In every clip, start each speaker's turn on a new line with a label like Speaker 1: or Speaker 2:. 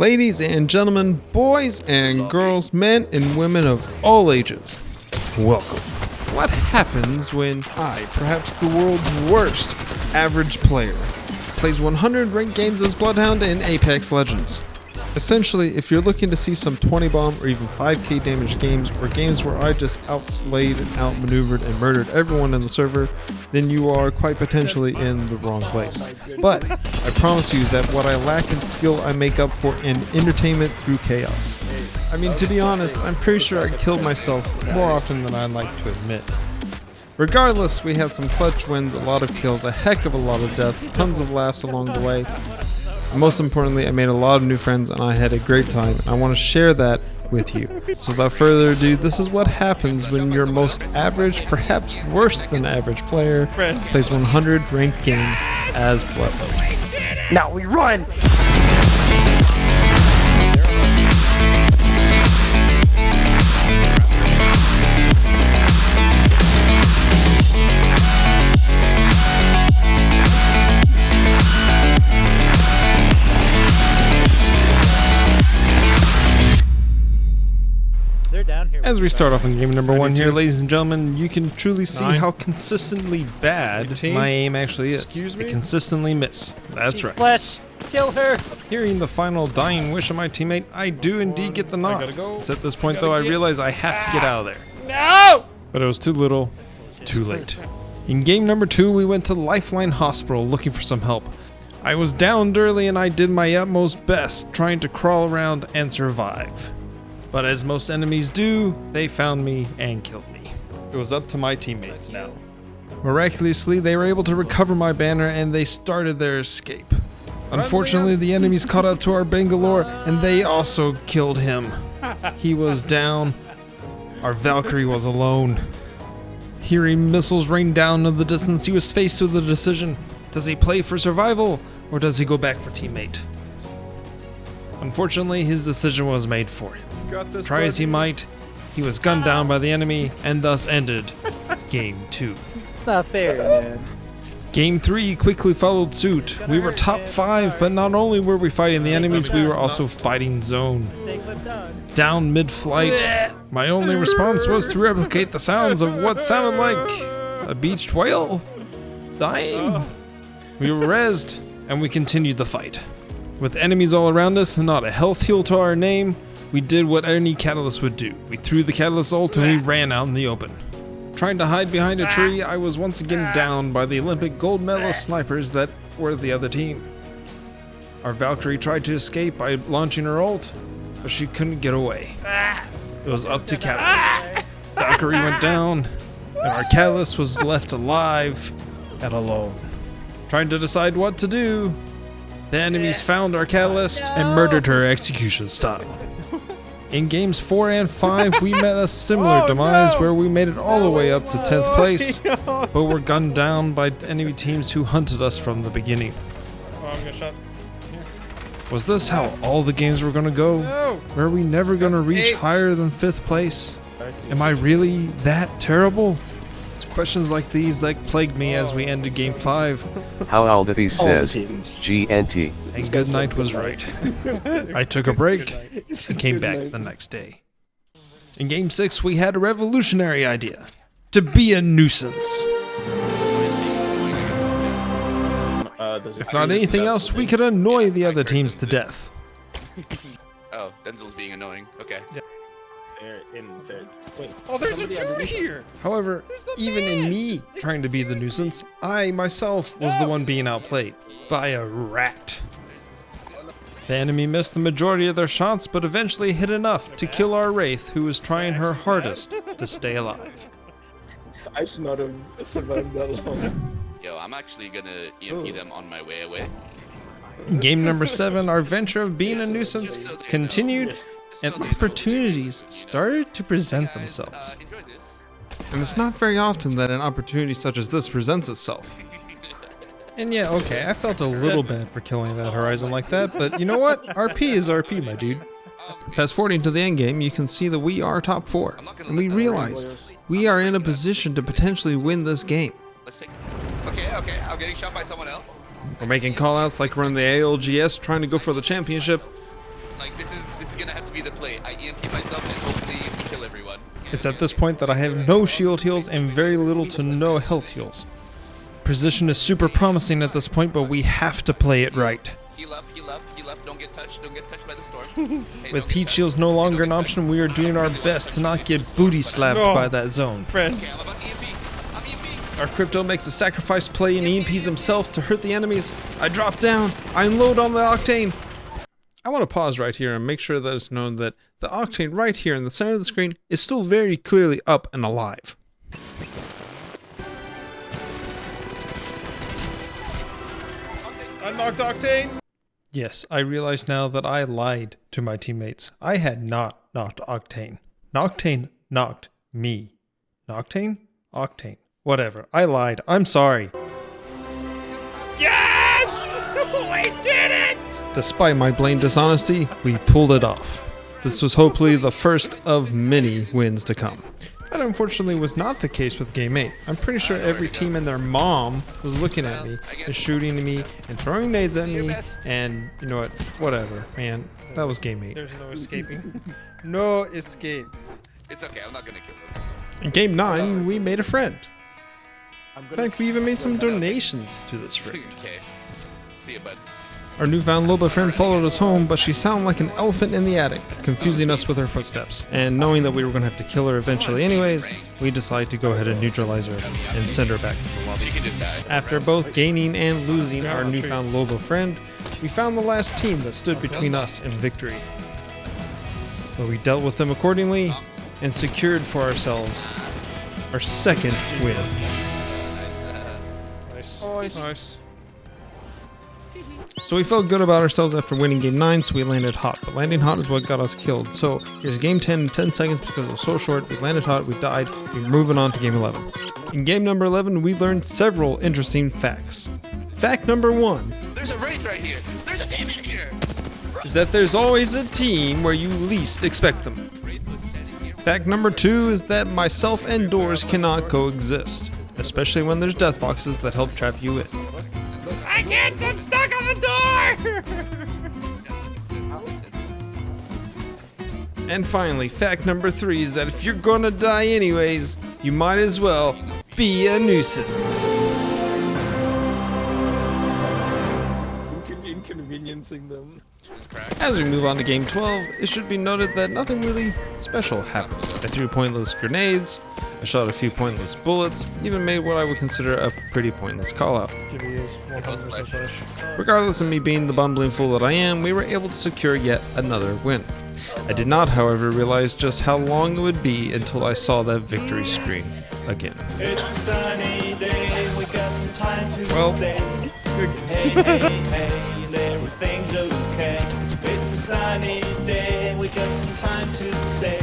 Speaker 1: Ladies and gentlemen, boys and girls, men and women of all ages, welcome. What happens when I, perhaps the world's worst average player, plays 100 ranked games as Bloodhound in Apex Legends? Essentially, if you're looking to see some 20 bomb or even 5k damage games, or games where I just outslayed and outmaneuvered and murdered everyone in the server, then you are quite potentially in the wrong place. But I promise you that what I lack in skill I make up for in entertainment through chaos. I mean, to be honest, I'm pretty sure I killed myself more often than I'd like to admit. Regardless, we had some clutch wins, a lot of kills, a heck of a lot of deaths, tons of laughs along the way. Most importantly, I made a lot of new friends and I had a great time. I want to share that with you. So without further ado, this is what happens when your most average, perhaps worse than average player plays 100 ranked games as Bloodhound.
Speaker 2: Now we run!
Speaker 1: As we start off in game number 1 here, ladies and gentlemen, you can truly see how consistently bad my aim actually is.
Speaker 3: Excuse me?
Speaker 1: I consistently miss. That's right.
Speaker 2: Flesh! Kill her!
Speaker 1: Hearing the final dying wish of my teammate, I do indeed get the knock.
Speaker 3: gotta go.
Speaker 1: It's at this point though I realize I have to get out of there.
Speaker 2: No!
Speaker 1: But it was too little, too late. In game number 2, we went to Lifeline Hospital looking for some help. I was downed early and I did my utmost best trying to crawl around and survive. But as most enemies do, they found me and killed me. It was up to my teammates now. Miraculously, they were able to recover my banner and they started their escape. Unfortunately, the enemies caught up to our Berenguer and they also killed him. He was down. Our Valkyrie was alone. Hearing missiles rain down in the distance, he was faced with a decision. Does he play for survival or does he go back for teammate? Unfortunately, his decision was made for him. Try as he might, he was gunned down by the enemy and thus ended Game 2.
Speaker 2: It's not fair, man.
Speaker 1: Game 3 quickly followed suit. We were top 5, but not only were we fighting the enemies, we were also fighting zone. Down mid-flight, my only response was to replicate the sounds of what sounded like a beached whale dying. We were rezzed, and we continued the fight. With enemies all around us and not a health heal to our name, we did what any catalyst would do. We threw the catalyst ult and we ran out in the open. Trying to hide behind a tree, I was once again downed by the Olympic gold medalist snipers that were the other team. Our Valkyrie tried to escape by launching her ult, but she couldn't get away. It was up to Catalyst. Valkyrie went down, and our Catalyst was left alive and alone. Trying to decide what to do, the enemies found our Catalyst and murdered her execution style. In games 4 and 5, we met a similar demise where we made it all the way up to 10th place, but were gunned down by enemy teams who hunted us from the beginning.
Speaker 3: I'm gonna shot.
Speaker 1: Was this how all the games were gonna go? Were we never gonna reach higher than 5th place? Am I really that terrible? It's questions like these that plagued me as we ended game 5.
Speaker 4: How Aldethy says, GNT.
Speaker 1: And good night was right. I took a break and came back the next day. In game 6, we had a revolutionary idea. To be a nuisance. If not anything else, we could annoy the other teams to death.
Speaker 5: Oh, Denzel's being annoying. Okay.
Speaker 3: Oh, there's a dude here!
Speaker 1: However, even in me trying to be the nuisance, I myself was the one being outplayed by a rat. The enemy missed the majority of their shots, but eventually hit enough to kill our Wraith, who was trying her hardest to stay alive.
Speaker 6: I should not have survived that long.
Speaker 5: Yo, I'm actually gonna EMP them on my way away.
Speaker 1: In game number 7, our venture of being a nuisance continued, and opportunities started to present themselves.
Speaker 5: Enjoy this.
Speaker 1: And it's not very often that an opportunity such as this presents itself. And yeah, okay, I felt a little bad for killing that Horizon like that, but you know what? RP is RP, my dude. Fast forwarding to the end game, you can see that we are top 4, and we realize we are in a position to potentially win this game.
Speaker 5: Let's take. Okay, I'm getting shot by someone else.
Speaker 1: We're making callouts like we're in the ALGS trying to go for the championship.
Speaker 5: Like this is gonna have to be the play. I EMP myself and hopefully we kill everyone.
Speaker 1: It's at this point that I have no shield heals and very little to no health heals. Position is super promising at this point, but we have to play it right.
Speaker 5: Heal up, heal up, heal up. Don't get touched by the storm. Hey,
Speaker 1: With
Speaker 5: don't
Speaker 1: heat
Speaker 5: get
Speaker 1: shields no longer an option, we are doing our best to not get booty slapped
Speaker 3: No.
Speaker 1: by that zone.
Speaker 3: Friend.
Speaker 5: touched. Okay, I'm about EMP. I'm EMP.
Speaker 1: Our crypto makes a sacrifice play and EMPs himself to hurt the enemies. I drop down. I unload on the Octane. I want to pause right here and make sure that it's known that the Octane right here in the center of the screen is still very clearly up and alive.
Speaker 3: Unlocked Octane.
Speaker 1: Yes, I realize now that I lied to my teammates. I had not knocked Octane. Noctane knocked me. Noctane? Octane. Whatever. I lied. I'm sorry.
Speaker 3: Yes! We did it!
Speaker 1: Despite my blatant dishonesty, we pulled it off. This was hopefully the first of many wins to come. That unfortunately was not the case with Game 8. I'm pretty sure every team and their mom was looking at me and shooting at me and throwing nades at me and you know what, whatever, man. That was Game 8.
Speaker 3: There's no escaping. No escape.
Speaker 5: It's okay. I'm not gonna kill them.
Speaker 1: In Game 9, we made a friend. In fact, we even made some donations to this friend.
Speaker 5: Okay. See ya, bud.
Speaker 1: Our newfound Loba friend followed us home, but she sounded like an elephant in the attic, confusing us with her footsteps. And knowing that we were going to have to kill her eventually anyways, we decided to go ahead and neutralize her and send her back to the lobby.
Speaker 5: You can just die.
Speaker 1: After both gaining and losing our newfound Loba friend, we found the last team that stood between us and victory. But we dealt with them accordingly and secured for ourselves our second win.
Speaker 3: Nice. Nice.
Speaker 1: So we felt good about ourselves after winning Game 9, so we landed hot. But landing hot is what got us killed. So here's Game 10 in 10 seconds because it was so short. We landed hot, we died, we were moving on to Game 11. In Game number 11, we learned several interesting facts. Fact number 1
Speaker 5: There's a wraith right here. There's a team in here.
Speaker 1: is that there's always a team where you least expect them.
Speaker 5: Wraith was standing here.
Speaker 1: Fact number 2 is that myself and doors cannot coexist, especially when there's death boxes that help trap you in.
Speaker 3: I can't. I'm stuck on the door.
Speaker 1: And finally, fact number 3 is that if you're gonna die anyways, you might as well be a nuisance.
Speaker 6: Inconveniencing them.
Speaker 1: As we move on to Game 12, it should be noted that nothing really special happened. I threw pointless grenades, I shot a few pointless bullets, even made what I would consider a pretty pointless call-out.
Speaker 3: Gipsy is 100% flesh.
Speaker 1: Regardless of me being the bumbling fool that I am, we were able to secure yet another win. I did not, however, realize just how long it would be until I saw that victory screen again.
Speaker 7: It's a sunny day, we got some time to
Speaker 1: Well,
Speaker 7: stay. Hey, hey, hey, everything's okay. It's a sunny day, we got some time to stay.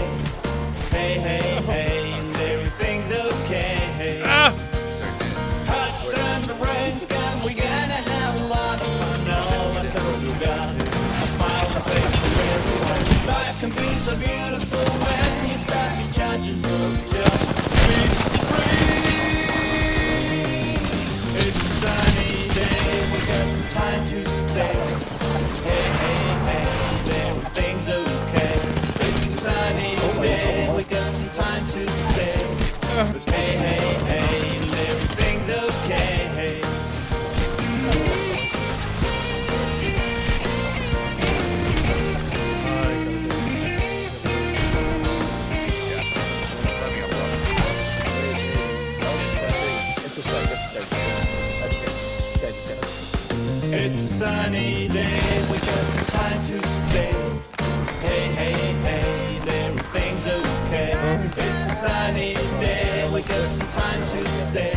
Speaker 7: Hey, hey, hey, and everything's okay. Hot sun, the rain's gone, we gotta have a lot of fun. No, that's all we got. A smile on the face for everyone. Life can be so beautiful when you start to judge and just be free. It's a sunny day, we got some time to stay. Hey, hey, hey, everything's okay. It's a sunny day, we got some time to stay. Hey, hey, hey, everything's okay. It's a sunny day, we got some time to stay. Hey, hey, hey, everything's okay. It's a sunny day, we got some time to stay.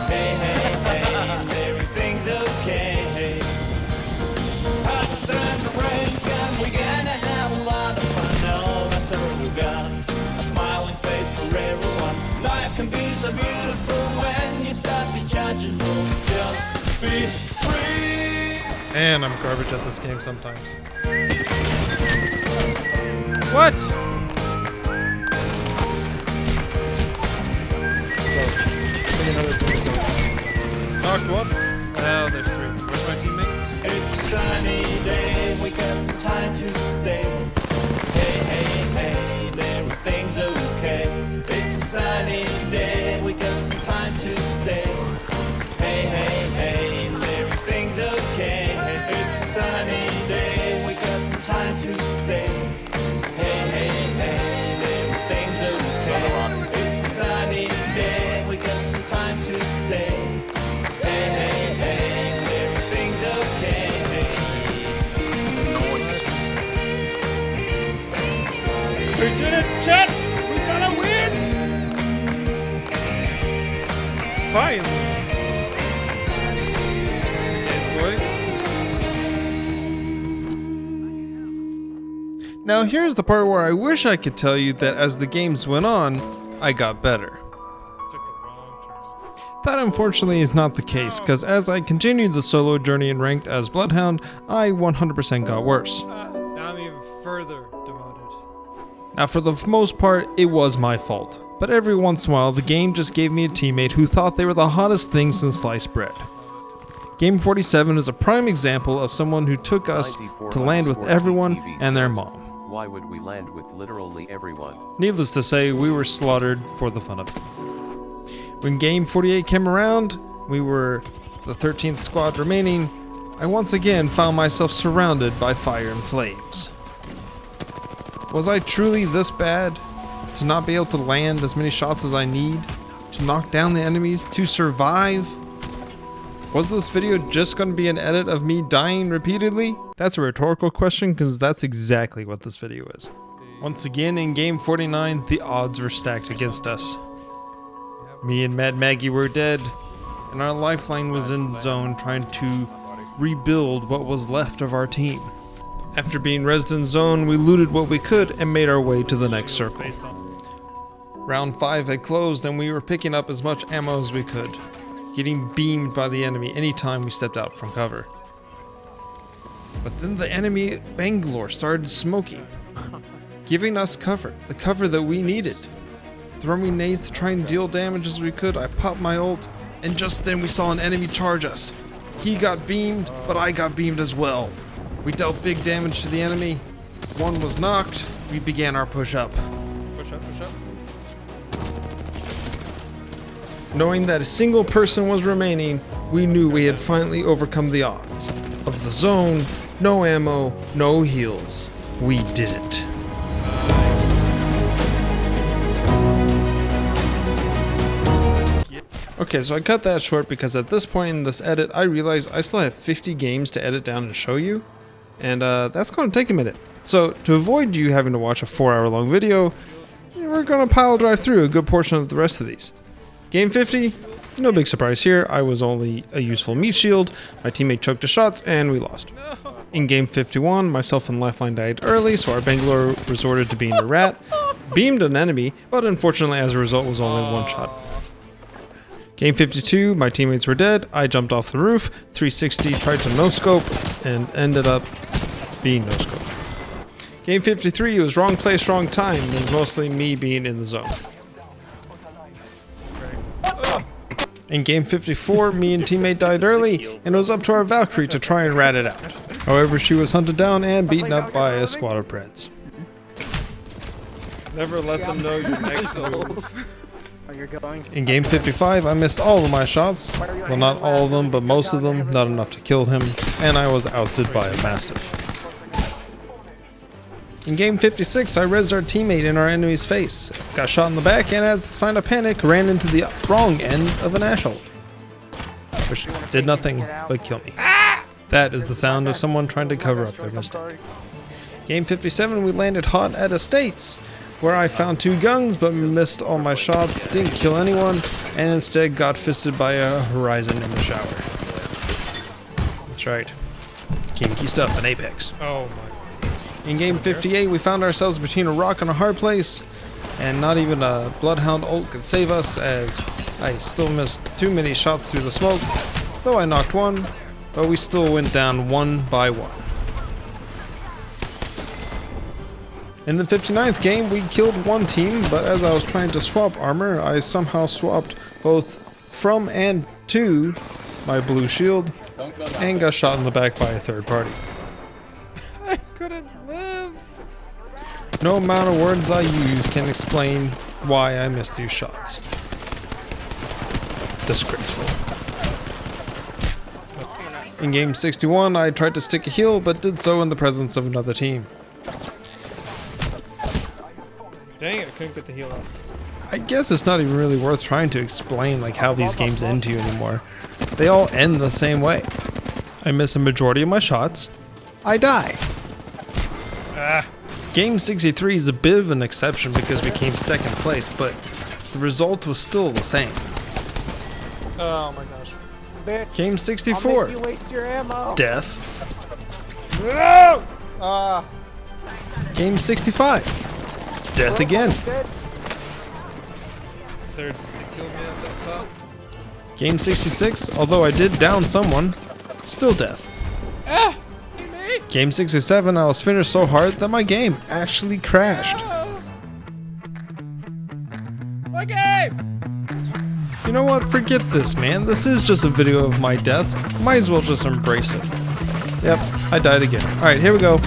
Speaker 7: Hey, hey, hey, everything's okay. Hot sun, the rain's gone, we gotta have a lot of fun. No, that's all we got. A smiling face for everyone. Life can be so beautiful when you start to judge and just be free.
Speaker 1: and I'm garbage at this game sometimes.
Speaker 3: What? Knocked one. Oh, there's three. Where's my teammates?
Speaker 7: It's a sunny day, we got some time to
Speaker 3: We did it, chat! We gotta win!
Speaker 1: Finally. Boys. Now here's the part where I wish I could tell you that as the games went on, I got better. That unfortunately is not the case, because as I continued the solo journey and ranked as Bloodhound, I 100% got worse.
Speaker 3: Now I'm even further demoted.
Speaker 1: Now for the most part, it was my fault, but every once in a while the game just gave me a teammate who thought they were the hottest thing since sliced bread. Game 47 is a prime example of someone who took us to land with everyone and their mom.
Speaker 4: Why would we land with literally everyone?
Speaker 1: Needless to say, we were slaughtered for the fun of it. When game 48 came around, we were the 13th squad remaining. I once again found myself surrounded by fire and flames. Was I truly this bad? To not be able to land as many shots as I need? To knock down the enemies? To survive? Was this video just going to be an edit of me dying repeatedly? That's a rhetorical question, because that's exactly what this video is. Once again, in game 49, the odds were stacked against us. Me and Mad Maggie were dead, and our lifeline was in zone trying to rebuild what was left of our team. After being rezzed in zone, we looted what we could and made our way to the next circle. Round 5 had closed and we were picking up as much ammo as we could, getting beamed by the enemy anytime we stepped out from cover. But then the enemy Berenguer started smoking, giving us cover, the cover that we needed. Throwing nades to try and deal damage as we could, I popped my ult, and just then we saw an enemy charge us. He got beamed, but I got beamed as well. We dealt big damage to the enemy. One was knocked. We began our push-up.
Speaker 3: Push up, push up.
Speaker 1: Knowing that a single person was remaining, we knew we had finally overcome the odds. Of the zone, no ammo, no heals. We did it. Okay, so I cut that short because at this point in this edit, I realized I still have 50 games to edit down and show you, and that's going to take a minute. So to avoid you having to watch a 4-hour-long video, we're going to pile drive through a good portion of the rest of these. Game 50, no big surprise here, I was only a useful meat shield, my teammate choked his shots, and we lost. In game 51, myself and Lifeline died early, so our Berenguer resorted to being a rat, beamed an enemy, but unfortunately as a result was only one shot. Game 52, my teammates were dead, I jumped off the roof, 360, tried to no-scope, and ended up being no-scope. Game 53, it was wrong place, wrong time, it was mostly me being in the zone. In game 54, me and teammate died early, and it was up to our Valkyrie to try and rat it out. However, she was hunted down and beaten up by a squad of Preds.
Speaker 3: Never let them know your next move.
Speaker 1: In game 55, I missed all of my shots. Well, not all of them, but most of them, not enough to kill him, and I was ousted by a Mastiff. In game 56, I rezzed our teammate in our enemy's face, got shot in the back, and as a sign of panic, ran into the wrong end of an Ashold, which did nothing but kill me. That is the sound of someone trying to cover up their mistake. Game 57, we landed hot at Estates, where I found 2 guns but missed all my shots, didn't kill anyone, and instead got fisted by a Horizon in the shower. That's right. Kinky stuff in Apex.
Speaker 3: Oh my.
Speaker 1: In game 58, we found ourselves between a rock and a hard place, and not even a Bloodhound ult could save us, as I still missed too many shots through the smoke, though I knocked one, but we still went down one by one. In the 59th game, we killed one team, but as I was trying to swap armor, I somehow swapped both from and to my blue shield, and got shot in the back by a third party.
Speaker 3: I couldn't live.
Speaker 1: No amount of words I use can explain why I missed these shots. Disgraceful. In game 61, I tried to stick a heal, but did so in the presence of another team.
Speaker 3: Dang it, I couldn't get the heal off.
Speaker 1: I guess it's not even really worth trying to explain like how these games end to you anymore. They all end the same way. I miss a majority of my shots. I die. Game 63 is a bit of an exception because we came second place, but the result was still the same.
Speaker 2: Oh my gosh. Bitch.
Speaker 1: Game
Speaker 2: I'll
Speaker 1: 64.
Speaker 2: make you waste your ammo.
Speaker 1: Death.
Speaker 2: No!
Speaker 1: Game 65. Death again.
Speaker 8: Third killed me at the top.
Speaker 1: Game 66, although I did down someone, still death. Game 67, I was finished so hard that my game actually crashed.
Speaker 3: My game!
Speaker 1: You know what? Forget this, man. This is just a video of my deaths. Might as well just embrace it. Yep, I died again. Alright, here we go.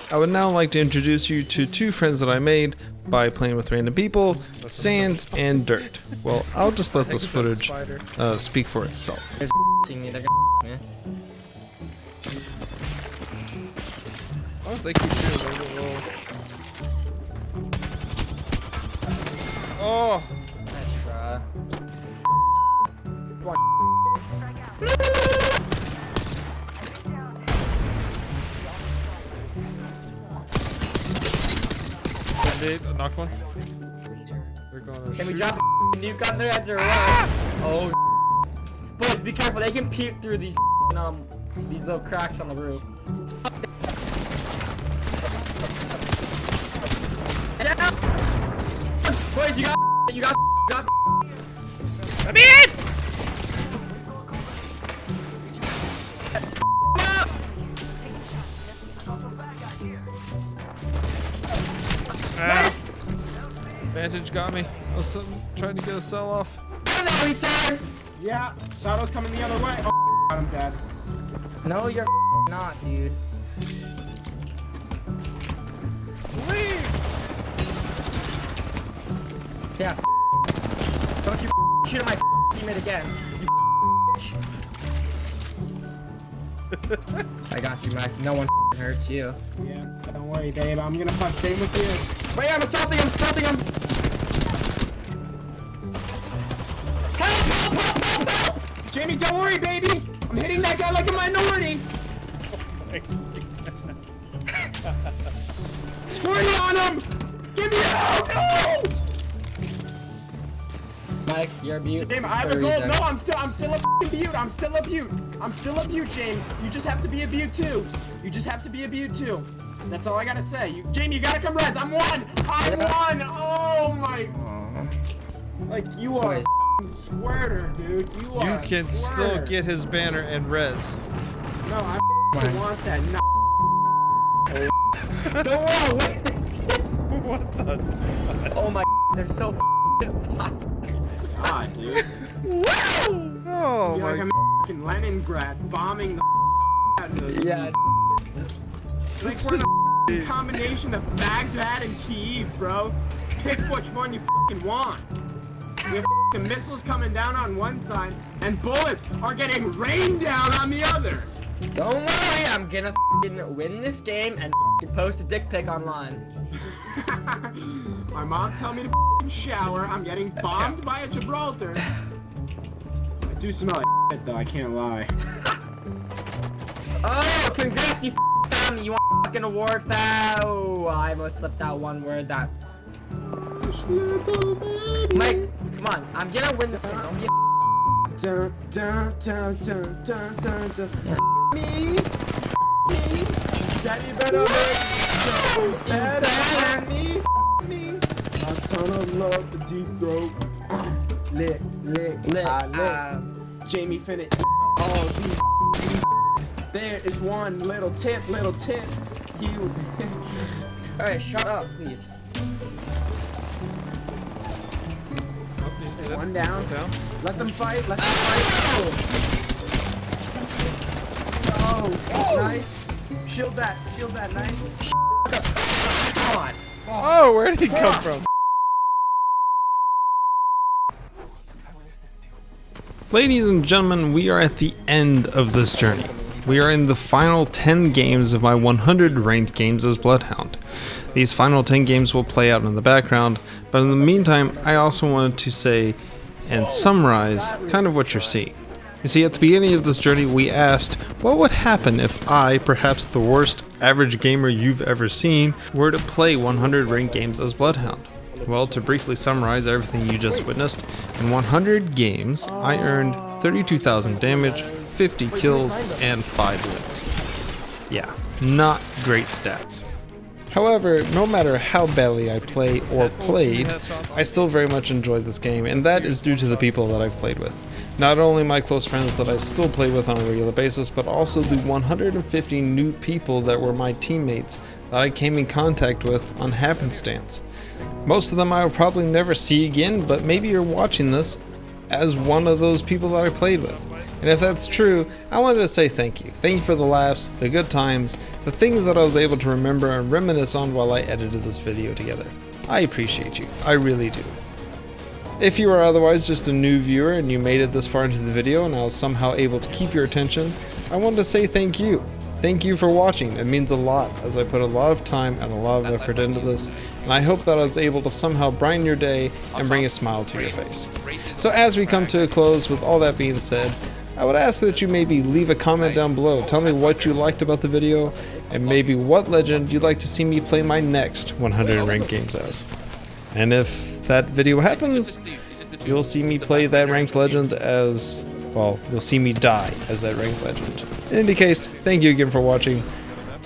Speaker 1: I would now like to introduce you to two friends that I made by playing with random people, Sand and Dirt. Well, I'll just let this footage speak for itself.
Speaker 8: Once they keep shooting, they will roll. Oh!
Speaker 2: Nice try.
Speaker 8: Knocked one. They're gonna
Speaker 2: Can we
Speaker 8: shoot.
Speaker 2: drop the nuke on their heads or what? Oh, boys, be careful. They can peek through these little cracks on the roof. Boys, you got.
Speaker 3: Let me in!
Speaker 8: Vantage got me. I was trying to get a sell off.
Speaker 9: Yeah, Shadow's coming the other way. Oh, I'm dead.
Speaker 2: No, you're not, dude.
Speaker 8: Leave!
Speaker 2: Yeah. Don't you shoot at my teammate again. You I got you, Mike. No one hurts you.
Speaker 9: Yeah, don't worry, babe. I'm gonna fuck same with you. Wait, I'm assaulting him! Help! Jamie, don't worry, baby! I'm hitting that guy like a minority! Squirty on him! Give me help! No!
Speaker 2: Mike, you're a beaut.
Speaker 9: Jamie, I have a gold. No, I'm still a beaut. I'm still a beaut, Jamie. You just have to be a beaut too. That's all I gotta say. Jamie, you gotta come res. I'm one. Oh my. Like you are a squirter, dude. You are.
Speaker 8: You can still get his banner and res.
Speaker 9: No, I want that. No. Don't worry. Wait.
Speaker 8: What the?
Speaker 2: Oh my, they're so
Speaker 9: Ah, dude.
Speaker 8: Oh
Speaker 9: Be like
Speaker 8: my.
Speaker 9: I'm in Leningrad bombing the out of those.
Speaker 2: Yeah.
Speaker 9: Like we're in a combination of Baghdad and Kyiv, bro. Pick which one you want. We have missiles coming down on one side, and bullets are getting rained down on the other.
Speaker 2: Don't worry, I'm gonna win this game and post a dick pic online.
Speaker 9: My mom's telling me to shower. I'm getting bombed by a Gibraltar. I do smell like shit, though. I can't lie.
Speaker 2: Oh, congrats, you found me. You want a fucking award, foul? I almost slipped out one word. That. Mike, come on. I'm gonna win this game. Don't be a
Speaker 9: Dun, dun, dun, dun, dun, dun, dun. Me. Daddy better me. A ton of love, the deep throat. Lick. Jamie Finnett. Oh, these. There is one little tip. You.
Speaker 2: Alright, shut up, please.
Speaker 8: Oh, he's dead.
Speaker 9: One down.
Speaker 8: Down.
Speaker 9: Let them fight. Oh, nice. Shield that, nice.
Speaker 2: Come on.
Speaker 8: Oh, where did he come from?
Speaker 1: Ladies and gentlemen, we are at the end of this journey. We are in the final 10 games of my 100 ranked games as Bloodhound. These final 10 games will play out in the background, but in the meantime, I also wanted to say and summarize kind of what you're seeing. You see, at the beginning of this journey, we asked, what would happen if I, perhaps the worst average gamer you've ever seen, were to play 100 ranked games as Bloodhound? Well, to briefly summarize everything you just witnessed, in 100 games, I earned 32,000 damage, 50 kills, and 5 wins. Yeah, not great stats. However, no matter how badly I play or played, I still very much enjoyed this game, and that is due to the people that I've played with. Not only my close friends that I still play with on a regular basis, but also the 150 new people that were my teammates that I came in contact with on happenstance. Most of them I will probably never see again, but maybe you're watching this as one of those people that I played with. And if that's true, I wanted to say thank you. Thank you for the laughs, the good times, the things that I was able to remember and reminisce on while I edited this video together. I appreciate you. I really do. If you are otherwise just a new viewer and you made it this far into the video and I was somehow able to keep your attention, I wanted to say thank you. Thank you for watching. It means a lot as I put a lot of time and a lot of effort into this, and I hope that I was able to somehow brighten your day and bring a smile to your face. So as we come to a close, with all that being said, I would ask that you maybe leave a comment down below. Tell me what you liked about the video and maybe what legend you'd like to see me play my next 100 ranked games as. And if that video happens, you'll see me play that ranked legend as, well, you'll see me die as that ranked legend. In any case, thank you again for watching.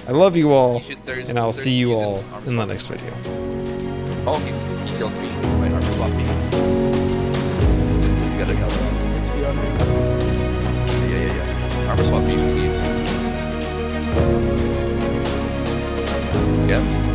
Speaker 1: I love you all, and I'll see you all in the next video.
Speaker 4: Oh, he killed me. My armor swap me. You gotta go. Yeah. Armor swap me, please. Yeah.